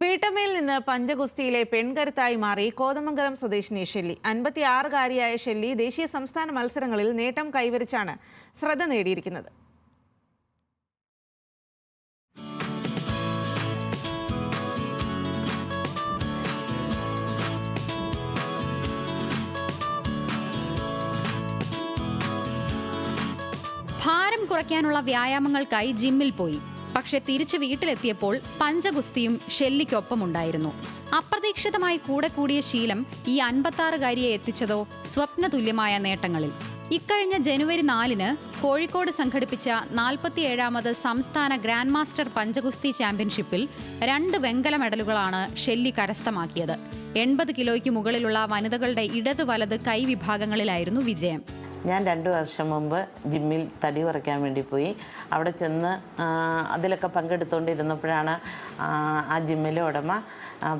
വീട്ടമ്മയിൽ നിന്ന് പഞ്ചഗുസ്തിയിലെ പെൺകരുത്തായി മാറി കോതമംഗലം സ്വദേശിനി ഷെല്ലി. 56-കാരിയായ ഷെല്ലി ദേശീയ സംസ്ഥാന മത്സരങ്ങളിൽ നേട്ടം കൈവരിച്ചാണ് ശ്രദ്ധ നേടിയിരിക്കുന്നത്. ഭാരം കുറയ്ക്കാനുള്ള വ്യായാമങ്ങൾക്കായി ജിമ്മിൽ പോയി. പക്ഷെ തിരിച്ചു വീട്ടിലെത്തിയപ്പോൾ പഞ്ചഗുസ്തിയും ഷെല്ലിക്കൊപ്പമുണ്ടായിരുന്നു. അപ്രതീക്ഷിതമായി കൂടെ കൂടിയ ശീലം ഈ 56-കാരിയെ എത്തിച്ചതോ സ്വപ്നതുല്യമായ നേട്ടങ്ങളിൽ. ഇക്കഴിഞ്ഞ ജനുവരി 4-ന് കോഴിക്കോട് സംഘടിപ്പിച്ച 47ാമത് സംസ്ഥാന ഗ്രാൻഡ് മാസ്റ്റർ പഞ്ചഗുസ്തി ചാമ്പ്യൻഷിപ്പിൽ 2 വെങ്കല മെഡലുകളാണ് ഷെല്ലി കരസ്ഥമാക്കിയത്. 80 കിലോയ്ക്ക് മുകളിലുള്ള വനിതകളുടെ ഇടത് വലത് കൈ വിഭാഗങ്ങളിലായിരുന്നു വിജയം. ഞാൻ 2 വർഷം മുമ്പ് ജിമ്മിൽ തടി കുറയ്ക്കാൻ വേണ്ടി പോയി. അവിടെ ചെന്ന് അതിലൊക്കെ പങ്കെടുത്തുകൊണ്ടിരുന്നപ്പോഴാണ് ആ ജിമ്മിലെ ഉടമ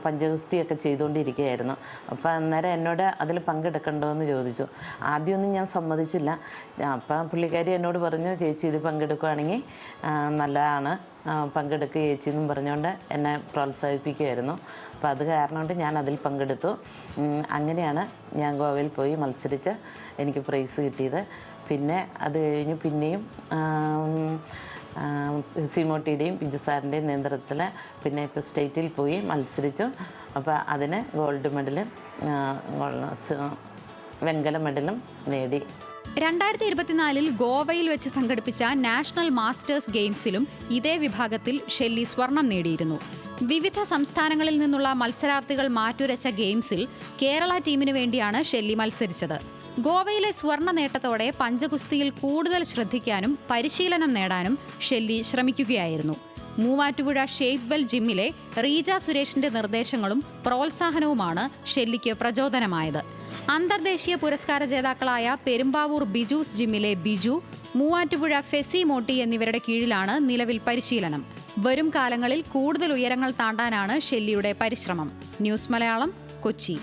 പഞ്ചഗുസ്തിയൊക്കെ ചെയ്തുകൊണ്ടിരിക്കുകയായിരുന്നു. അപ്പോൾ അന്നേരം എന്നോട് അതിൽ പങ്കെടുക്കണ്ടോ എന്ന് ചോദിച്ചു. ആദ്യമൊന്നും ഞാൻ സമ്മതിച്ചില്ല. അപ്പം പുള്ളിക്കാരി എന്നോട് പറഞ്ഞു, ചേച്ചി ഇത് പങ്കെടുക്കുകയാണെങ്കിൽ നല്ലതാണ്, പങ്കെടുക്കുക ചേച്ചി എന്നും പറഞ്ഞുകൊണ്ട് എന്നെ പ്രോത്സാഹിപ്പിക്കുമായിരുന്നു. അപ്പോൾ അത് കാരണം കൊണ്ട് ഞാൻ അതിൽ പങ്കെടുത്തു. അങ്ങനെയാണ് ഞാൻ ഗോവയിൽ പോയി മത്സരിച്ച് എനിക്ക് പ്രൈസ് കിട്ടിയത്. പിന്നെ അത് കഴിഞ്ഞ് പിന്നെയും സിമോട്ടിയുടെയും പിജു സാറിൻ്റെയും നേതൃത്വത്തിൽ പിന്നെ ഇപ്പോൾ സ്റ്റേറ്റിൽ പോയി മത്സരിച്ചു. അപ്പോൾ അതിന് ഗോൾഡ് മെഡലും വെങ്കല മെഡലും നേടി. 2024-ൽ ഗോവയിൽ വെച്ച് സംഘടിപ്പിച്ച നാഷണൽ മാസ്റ്റേഴ്സ് ഗെയിംസിലും ഇതേ വിഭാഗത്തിൽ ഷെല്ലി സ്വർണം നേടിയിരുന്നു. വിവിധ സംസ്ഥാനങ്ങളിൽ നിന്നുള്ള മത്സരാർത്ഥികൾ മാറ്റുരച്ച ഗെയിംസിൽ കേരള ടീമിന് വേണ്ടിയാണ് ഷെല്ലി മത്സരിച്ചത്. ഗോവയിലെ സ്വർണ്ണ നേട്ടത്തോടെ പഞ്ചഗുസ്തിയിൽ കൂടുതൽ ശ്രദ്ധിക്കാനും പരിശീലനം നേടാനും ഷെല്ലി ശ്രമിക്കുകയായിരുന്നു. മൂവാറ്റുപുഴ ഷേപ്വെൽ ജിമ്മിലെ റീജ സുരേഷിന്റെ നിർദ്ദേശങ്ങളും പ്രോത്സാഹനവുമാണ് ഷെല്ലിക്ക് പ്രചോദനമായത്. അന്തർദേശീയ പുരസ്കാര ജേതാക്കളായ പെരുമ്പാവൂർ ബിജൂസ് ജിമ്മിലെ ബിജു, മൂവാറ്റുപുഴ ഫെസി മോട്ടി എന്നിവരുടെ കീഴിലാണ് നിലവിൽ പരിശീലനം. വരും കാലങ്ങളിൽ കൂടുതൽ ഉയരങ്ങൾ താണ്ടാനാണ് ഷെല്ലിയുടെ പരിശ്രമം. ന്യൂസ് മലയാളം, കൊച്ചി.